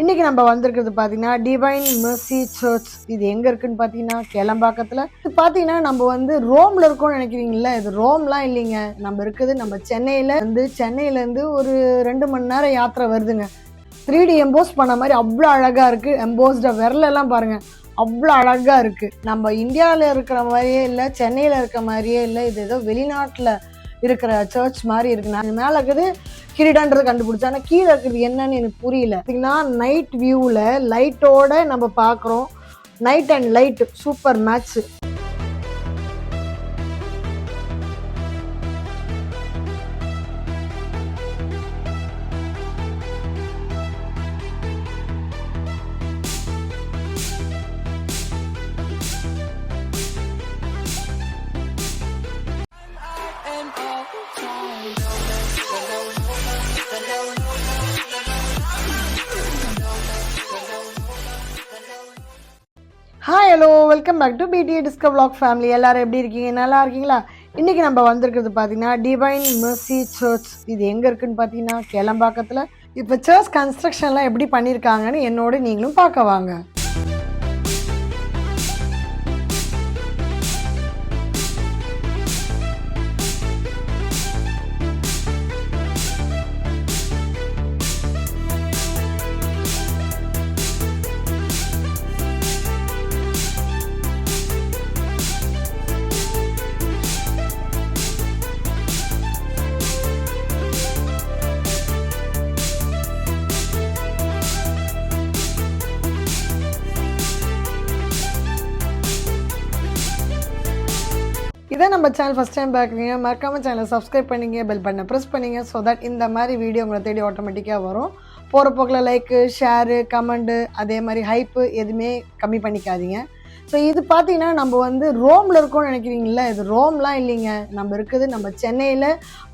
இன்னைக்கு நம்ம வந்திருக்கிறது பார்த்தீங்கன்னா டிவைன் மெர்சி சர்ச். இது எங்கே இருக்குன்னு பார்த்தீங்கன்னா கேளம்பாக்கத்தில். இது பார்த்தீங்கன்னா நம்ம வந்து ரோமில் இருக்கோம்னு நினைக்கிறீங்களா? இது ரோம்லாம் இல்லைங்க. நம்ம இருக்குது நம்ம சென்னையிலேருந்து ஒரு 2 மணி நேரம் யாத்திரை வருதுங்க. 3D எம்போஸ் பண்ண மாதிரி அவ்வளோ அழகாக இருக்குது. எம்போஸ்ட விரலெல்லாம் பாருங்கள், அவ்வளோ அழகாக இருக்குது. நம்ம இந்தியாவில் இருக்கிற மாதிரியே இல்லை, சென்னையில் இருக்கிற மாதிரியே இல்லை. இது ஏதோ வெளிநாட்டில் இருக்கிற சர்ச் மாதிரி இருக்கு. நான் மேலே இருக்குது கிரீடான்றது கண்டுபிடிச்சேன், ஆனால் கீழே இருக்குது என்னன்னு எனக்கு புரியல. பார்த்தீங்கன்னா நைட் வியூவில் லைட்டோட நம்ம பார்க்குறோம். Night and light super match. Hi hello, welcome back to PDA discover vlog family. எல்லாரும் எப்படி இருக்கீங்க? நல்லா இருக்கீங்களா? இன்றைக்கி நம்ம வந்திருக்கிறது பார்த்தீங்கன்னா டிவைன் மெர்சி சர்ச். இது எங்கே இருக்குன்னு பார்த்தீங்கன்னா கேளம்பாக்கத்தில். இப்போ சர்ச் கன்ஸ்ட்ரக்ஷன்லாம் எப்படி பண்ணியிருக்காங்கன்னு என்னோட நீங்களும் பார்க்க வாங்க. இதே நம்ம சேனல் ஃபஸ்ட் டைம் பார்க்குறீங்க, மறக்காமல் சேனலை சப்ஸ்கிரைப் பண்ணிங்க, பெல் பட்டனை ப்ரெஸ் பண்ணிங்க. ஸோ தட் இந்த மாதிரி வீடியோ உங்களை தேடி ஆட்டோமேட்டிக்காக வரும். போகிற போக்கில் லைக்கு, ஷேரு, கமெண்ட்டு, அதே மாதிரி ஹைப்பு எதுவுமே கம்மி பண்ணிக்காதீங்க. ஸோ இது பார்த்தீங்கன்னா நம்ம வந்து ரோமில் இருக்கோம்னு நினைக்கிறீங்களா? இது ரோம்லாம் இல்லைங்க. நம்ம இருக்குது நம்ம சென்னையில்,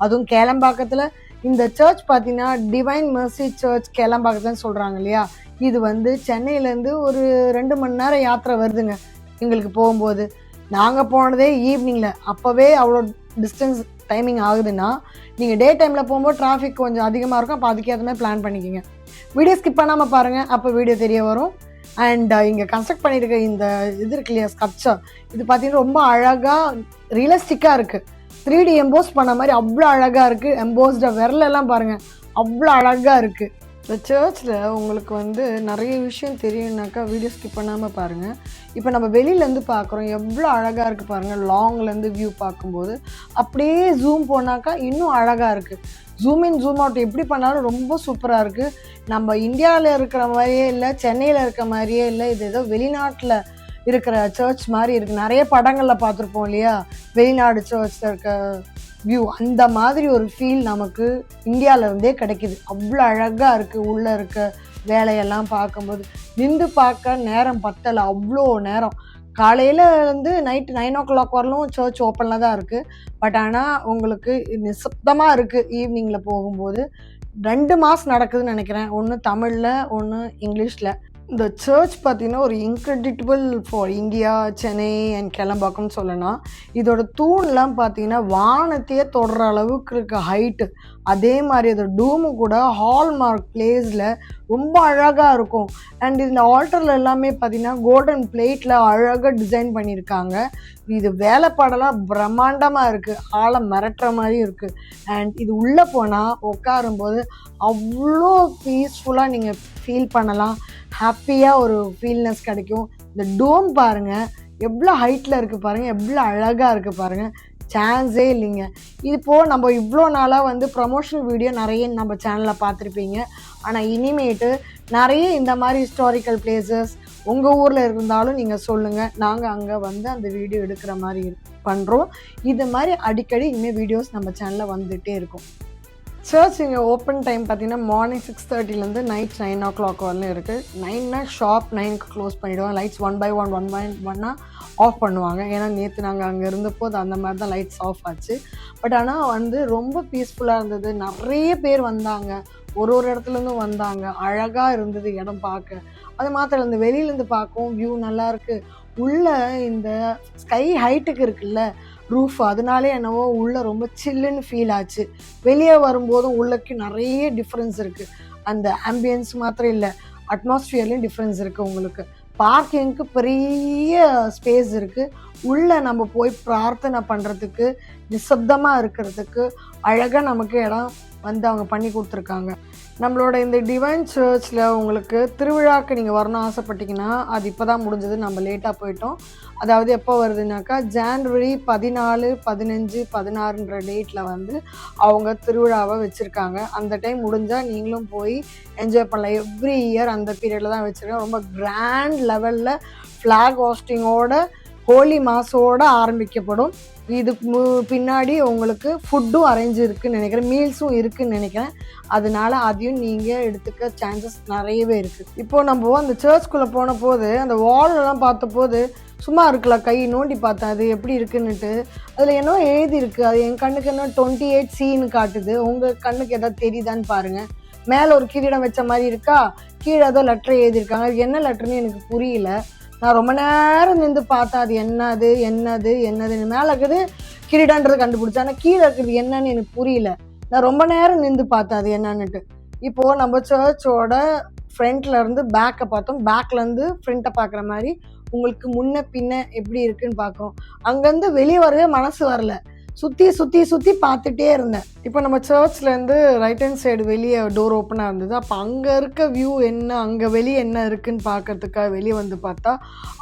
அதுவும் கேளம்பாக்கத்தில். இந்த சர்ச் பார்த்தீங்கன்னா டிவைன் மெர்சி சர்ச் கேளம்பாக்கத்துலன்னு சொல்கிறாங்க இல்லையா? இது வந்து சென்னையிலேருந்து ஒரு 2 மணி நேரம் யாத்திரை வருதுங்க எங்களுக்கு போகும்போது. நாங்கள் போனதே ஈவினிங்கில், அப்போவே அவ்வளோ டிஸ்டன்ஸ் டைமிங் ஆகுதுன்னா நீங்கள் டே டைமில் போகும்போது டிராஃபிக் கொஞ்சம் அதிகமாக இருக்கும். அப்போ அதுக்கேற்ற மாதிரி பிளான் பண்ணிக்கோங்க. வீடியோ ஸ்கிப் பண்ணாமல் பாருங்கள், அப்போ வீடியோ தெரிய வரும். அண்ட் இங்கே கன்ஸ்ட்ரக்ட் பண்ணியிருக்க இந்த இது இருக்கு இல்லையா, ஸ்கல்ப்சர், இது பார்த்தீங்கன்னா ரொம்ப அழகாக ரியலிஸ்டிக்காக இருக்குது. 3D எம்போஸ் பண்ண மாதிரி அவ்வளோ அழகாக இருக்குது. எம்போஸ்ட விரலெல்லாம் பாருங்கள், அவ்வளோ அழகாக இருக்குது. இந்த சர்ச்சில் உங்களுக்கு வந்து நிறைய விஷயம் தெரியும்னாக்கா வீடியோ ஸ்கிப் பண்ணாமல் பாருங்கள். இப்போ நம்ம வெளியிலேருந்து பார்க்குறோம், எவ்வளோ அழகாக இருக்குது பாருங்கள். லாங்லேருந்து வியூ பார்க்கும்போது அப்படியே ஜூம் போனாக்கா இன்னும் அழகாக இருக்குது. ஜூம் இன் ஜூம் அவுட் எப்படி பண்ணாலும் ரொம்ப சூப்பராக இருக்குது. நம்ம இந்தியாவில் இருக்கிற மாதிரியே இல்லை, சென்னையில் இருக்கிற மாதிரியே இல்லை. இது ஏதோ வெளிநாட்டில் இருக்கிற சர்ச் மாதிரி இருக்குது. நிறைய படங்களில் பார்த்துருப்போம் இல்லையா, வெளிநாடு சர்ச்சில் இருக்க வியூ, அந்த மாதிரி ஒரு ஃபீல் நமக்கு இந்தியாவிலேருந்தே கிடைக்கிது. அவ்வளோ அழகாக இருக்குது. உள்ளே இருக்க வேலையெல்லாம் பார்க்கும்போது நின்று பார்க்க நேரம் பத்தலை, அவ்வளோ நேரம். காலையில் வந்து நைட்டு 9 o'clock வரலும் சர்ச் ஓப்பனில் தான் இருக்குது. பட் ஆனால் உங்களுக்கு நிசப்தமாக இருக்குது. ஈவினிங்கில் போகும்போது 2 மாஸ் நடக்குதுன்னு நினைக்கிறேன். ஒன்று தமிழில், ஒன்று இங்கிலீஷில். இந்த சர்ச் பார்த்தீங்கன்னா ஒரு incredible for India, Chennai and கேளம்பாக்கம்னு சொல்லலாம். இதோட தூண்லாம் பார்த்தீங்கன்னா வானத்தையே தொடுற அளவுக்கு இருக்க ஹைட்டு. அதே மாதிரி அதோட டூமு கூட ஹால்மார்க் பிளேஸில் ரொம்ப அழகாக இருக்கும். அண்ட் இந்த ஆல்டரில் எல்லாமே பார்த்தீங்கன்னா கோல்டன் பிளேட்டில் அழகாக டிசைன் பண்ணியிருக்காங்க. இது வேலைப்பாடெல்லாம் பிரம்மாண்டமாக இருக்குது, ஆளை மிரட்டுற மாதிரி இருக்குது. அண்ட் இது உள்ளே போனால் உட்காரும்போது அவ்வளோ பீஸ்ஃபுல்லாக நீங்கள் ஃபீல் பண்ணலாம். ஹாப்பியாக ஒரு ஃபீல்னஸ் கிடைக்கும். இந்த டோம் பாருங்கள், எவ்வளோ ஹைட்டில் இருக்குது பாருங்கள், எவ்வளோ அழகாக இருக்குது பாருங்கள். சான்ஸே இல்லைங்க. இப்போது நம்ம இவ்வளோ நாளாக வந்து ப்ரமோஷனல் வீடியோ நிறைய நம்ம சேனலில் பார்த்துருப்பீங்க. ஆனால் இனிமேட்டு நிறைய இந்த மாதிரி ஹிஸ்டாரிக்கல் பிளேசஸ் உங்கள் ஊரில் இருந்தாலும் நீங்கள் சொல்லுங்கள், நாங்கள் அங்கே வந்து அந்த வீடியோ எடுக்கிற மாதிரி பண்ணுறோம். இது மாதிரி அடிக்கடி இனிமேல் வீடியோஸ் நம்ம சேனலில் வந்துகிட்டே இருக்கும். சர்ச் இங்கே ஓப்பன் டைம் பார்த்தீங்கன்னா மார்னிங் 6:30லேருந்து நைட் 9 o'clock வரலும் இருக்குது. 9னா ஷாப் 9க்கு க்ளோஸ் பண்ணிவிடுவாங்க. லைட்ஸ் 1 by 1 ஆஃப் பண்ணுவாங்க. ஏன்னா நேற்று நாங்கள் அங்கே இருந்தப்போ அந்த மாதிரி தான் லைட்ஸ் ஆஃப் ஆச்சு. பட் ஆனால் வந்து ரொம்ப பீஸ்ஃபுல்லாக இருந்தது. நிறைய பேர் வந்தாங்க, ஒரு இடத்துலேருந்தும் வந்தாங்க. அழகாக இருந்தது இடம் பார்க்க. அது மாத்திரம் இந்த வெளியிலேருந்து பார்க்கவும் வியூ நல்லாயிருக்கு. உள்ளே இந்த ஸ்கை ஹைட்டுக்கு இருக்குல்ல ரூஃப், அதனாலே என்னவோ உள்ளே ரொம்ப சில்லுன்னு ஃபீல் ஆச்சு. வெளியே வரும்போதும் உள்ளக்கு நிறைய டிஃப்ரென்ஸ் இருக்குது. அந்த ஆம்பியன்ஸ் மாத்திரம் இல்லை, அட்மாஸ்ஃபியர்லேயும் டிஃப்ரென்ஸ் இருக்குது உங்களுக்கு. பார்க்கிங்க்கு பெரிய ஸ்பேஸ் இருக்குது. உள்ளே நம்ம போய் பிரார்த்தனை பண்ணுறதுக்கு, நிசப்தமாக இருக்கிறதுக்கு அழகாக நமக்கு இடம் வந்து அவங்க பண்ணி கொடுத்துருக்காங்க. நம்மளோட இந்த டிவைன் சர்ச்சில் உங்களுக்கு திருவிழாக்கு நீங்கள் வரணும் ஆசைப்பட்டீங்கன்னா, அது இப்போ தான் முடிஞ்சது, நம்ம லேட்டாக போயிட்டோம். அதாவது எப்போ வருதுனாக்கா ஜான்வரி 14, 15, 16ன்ற டேட்டில் வந்து அவங்க திருவிழாவை வச்சுருக்காங்க. அந்த டைம் முடிஞ்சால் நீங்களும் போய் என்ஜாய் பண்ணலாம். எவ்ரி இயர் அந்த பீரியடில் தான் வச்சுருக்காங்க. ரொம்ப கிராண்ட் லெவலில் ஃப்ளாக் ஹோஸ்டிங்கோட ஹோலி மாஸோடு ஆரம்பிக்கப்படும். இதுக்கு பின்னாடி உங்களுக்கு ஃபுட்டும் அரேஞ்ச் இருக்குதுன்னு நினைக்கிறேன், மீல்ஸும் இருக்குதுன்னு நினைக்கிறேன். அதனால அதையும் நீங்கள் எடுத்துக்க சான்சஸ் நிறையவே இருக்குது. இப்போது நம்ம அந்த சர்ச்குள்ளே போன போது அந்த வாலெலாம் பார்த்த போது சும்மா இருக்கலாம், கை நோண்டி பார்த்தேன் அது எப்படி இருக்குன்னுட்டு. அதில் என்ன எழுதியிருக்கு, அது என் கண்ணுக்கு என்ன 28Cன்னு காட்டுது. உங்கள் கண்ணுக்கு எதாவது தெரியுதான்னு பாருங்கள். மேலே ஒரு கிரீடம் வச்ச மாதிரி இருக்கா, கீழே ஏதோ லெட்டர் எழுதியிருக்காங்க. அது என்ன லெட்டர்னு எனக்கு புரியல. நான் ரொம்ப நேரம் நின்று பார்த்தேன் அது என்னதுன்னு. மேலே இருக்குது கிரீடன்றது கண்டுபிடிச்சேன், ஆனால் கீழே இருக்குது என்னன்னு எனக்கு புரியல. நான் ரொம்ப நேரம் நின்று பார்த்தேன் அது என்னன்னுட்டு. இப்போது நம்ம சர்ச்சோட ஃப்ரண்ட்ல இருந்து பேக்கை பார்த்தோம், பேக்லேருந்து ஃப்ரண்ட்டை பார்க்குற மாதிரி உங்களுக்கு முன்ன பின்ன எப்படி இருக்குன்னு பார்க்குறோம். அங்கேருந்து வெளியே வரவே மனசு வரல, சுற்றி பார்த்துட்டே இருந்தேன். இப்போ நம்ம சர்ச்லேருந்து ரைட் ஹேண்ட் சைடு வெளியே டோர் ஓப்பனாக இருந்தது. அப்போ அங்கே இருக்க வியூ என்ன, அங்கே வெளியே என்ன இருக்குதுன்னு பார்க்கறதுக்காக வெளியே வந்து பார்த்தா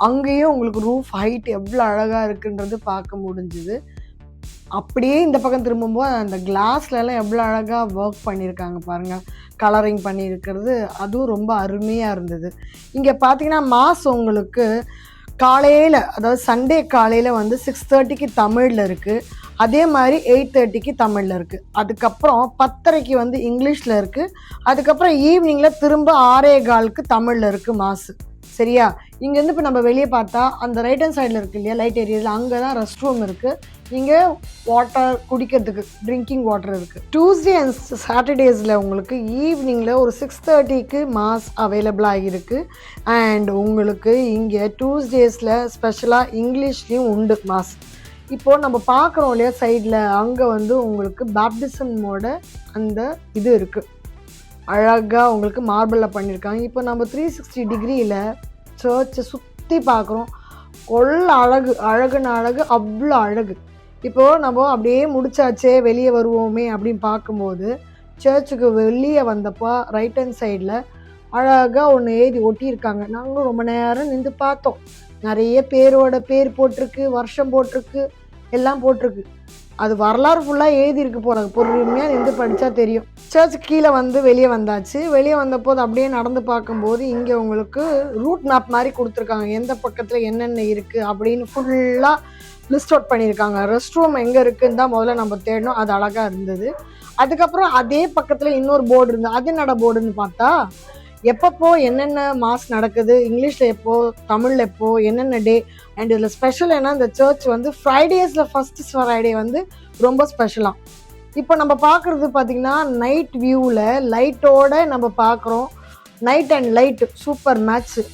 அங்கேயும் உங்களுக்கு ரூஃப் ஹைட் எவ்வளோ அழகாக இருக்குன்றது பார்க்க முடிஞ்சுது. அப்படியே இந்த பக்கம் திரும்பும்போது அந்த கிளாஸ்லலாம் எவ்வளோ அழகாக ஒர்க் பண்ணியிருக்காங்க பாருங்கள், கலரிங் பண்ணியிருக்கிறது, அதுவும் ரொம்ப அருமையாக இருந்தது. இங்கே பார்த்தீங்கன்னா மாஸ் உங்களுக்கு காலையில், அதாவது சண்டே காலையில் வந்து 6:30க்கு தமிழில் இருக்குது, அதே மாதிரி 8:30க்கு தமிழில் இருக்குது, அதுக்கப்புறம் 10:30க்கு வந்து இங்கிலீஷில் இருக்குது, அதுக்கப்புறம் ஈவினிங்கில் திரும்ப 6:15க்கு தமிழில் இருக்குது மாசு. சரியா? இங்கேருந்து இப்போ நம்ம வெளியே பார்த்தா அந்த ரைட் ஹேண்ட் சைடில் இருக்குது இல்லையா லைட் ஏரியாவில், அங்கே தான் ரெஸ்ட் ரூம் இருக்குது. இங்கே வாட்டர் குடிக்கிறதுக்கு ட்ரிங்கிங் வாட்டர் இருக்குது. டியூஸ்டே அண்ட் சாட்டர்டேஸில் உங்களுக்கு ஈவினிங்கில் ஒரு 6:30க்கு மாஸ் அவைலபிளாக இருக்குது. அண்ட் உங்களுக்கு இங்கே டியூஸ்டேஸில் ஸ்பெஷலாக இங்கிலீஷ்லேயும் உண்டு மாஸ். இப்போது நம்ம பார்க்குறோம் இல்லையா சைடில், அங்கே வந்து உங்களுக்கு பேப்டிசமோட அந்த இது இருக்குது, அழகாக உங்களுக்கு மார்பிளில் பண்ணியிருக்காங்க. இப்போ நம்ம 360 டிகிரியில் சர்ச்சை சுற்றி பார்க்குறோம். அழகுன்னு அழகு, அவ்வளோ அழகு. இப்போது நம்ம அப்படியே முடிச்சாச்சே வெளியே வருவோமே அப்படின்னு பார்க்கும்போது சர்ச்சுக்கு வெளியே வந்தப்போ ரைட் ஹேண்ட் சைடில் அழகாக ஒன்று எழுதி ஒட்டியிருக்காங்க. நாங்களும் ரொம்ப நேரம் நின்று பார்த்தோம். நிறைய பேரோட பேர் போட்டிருக்கு, வருஷம் போட்டிருக்கு, எல்லாம் போட்டிருக்கு. அது வரலாறு ஃபுல்லாக எழுதியிருக்கு போகிறாங்க, பொறுமையாக நின்று படித்தா தெரியும். சர்ச் கீழே வந்து வெளியே வந்தாச்சு. வெளியே வந்தபோது அப்படியே நடந்து பார்க்கும்போது இங்கே உங்களுக்கு ரூட் மேப் மாதிரி கொடுத்துருக்காங்க, எந்த பக்கத்தில் என்னென்ன இருக்குது அப்படின்னு ஃபுல்லாக லிஸ்ட் அவுட் பண்ணியிருக்காங்க. ரெஸ்ட் ரூம் எங்கே இருக்குன்னு தான் முதல்ல நம்ம தேடணும், அது அழகாக இருந்தது. அதுக்கப்புறம் அதே பக்கத்தில் இன்னொரு போர்டு இருந்தது. அது என்னடா போர்டுன்னு பார்த்தா எப்பப்போ என்னென்ன மாஸ் நடக்குது, இங்கிலீஷில் எப்போ, தமிழில் எப்போ, என்னென்ன டே. அண்ட் இதில் ஸ்பெஷல் ஏன்னா இந்த சர்ச் வந்து ஃப்ரைடேஸில் ஃபஸ்ட்டு ஃப்ரைடே வந்து ரொம்ப ஸ்பெஷலாக. இப்போ நம்ம பார்க்குறது பார்த்திங்கன்னா நைட் வியூவில் லைட்டோடு நம்ம பார்க்குறோம். Night and light super match,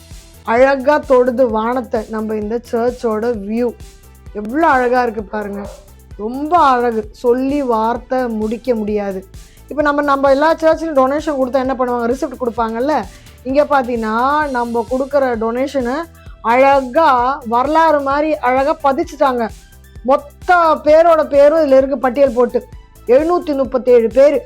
அழகாக தொடுது வானத்தை. நம்ம இந்த சர்ச்சோட வியூ எவ்வளோ அழகாக இருக்குது பாருங்கள், ரொம்ப அழகு, சொல்லி வார்த்தை முடிக்க முடியாது. இப்போ நம்ம எல்லா சர்ச்சிலும் டொனேஷன் கொடுத்தா என்ன பண்ணுவாங்க, ரிசிப்ட் கொடுப்பாங்கல்ல. இங்கே பார்த்தீங்கன்னா நம்ம கொடுக்குற டொனேஷனை அழகாக வரலாறு மாதிரி அழகாக பதிச்சுட்டாங்க. மொத்த பேரோட பேரும் இதில் இருக்க பட்டியல் போட்டு 737 பேர்,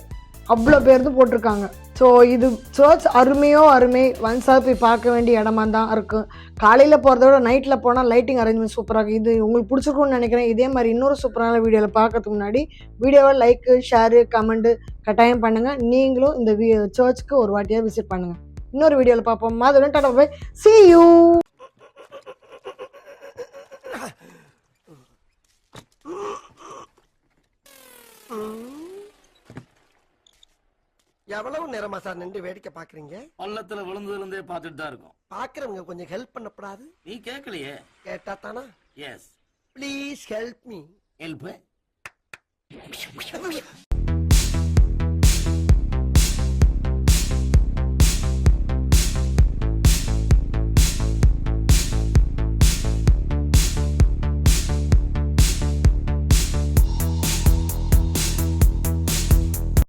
அவ்வளோ பேர்ந்து போட்டிருக்காங்க. ஸோ இது சர்ச் அருமையோ அருமை, ஒன்ஸாக போய் பார்க்க வேண்டிய இடமா தான் இருக்கும். காலையில் போகிறத விட நைட்டில் போனால் லைட்டிங் அரேஞ்ச்மெண்ட் சூப்பராக இருக்குது. இது உங்களுக்கு பிடிச்சிருக்கும்னு நினைக்கிறேன். இதே மாதிரி இன்னொரு சூப்பரான வீடியோவில் பார்க்கறதுக்கு முன்னாடி வீடியோவை லைக்கு, ஷேரு, கமெண்ட்டு கட்டாயம் பண்ணுங்கள். நீங்களும் இந்த சர்ச்சுக்கு ஒரு வாட்டியாக விசிட் பண்ணுங்கள். இன்னொரு வீடியோவில் பார்ப்போம். அதுடன் டாடா பை, see you. எவ்வளவு நேரமா சார் நின்று வேடிக்கை பாக்குறீங்க? பள்ளத்துல விழுந்ததுல இருந்தே பார்த்துட்டு தான் இருக்கும். பாக்குறவங்க கொஞ்சம் ஹெல்ப் பண்ணப்படாது? நீ கேட்கலையே. கேட்டா தானா? Yes, please help me. Help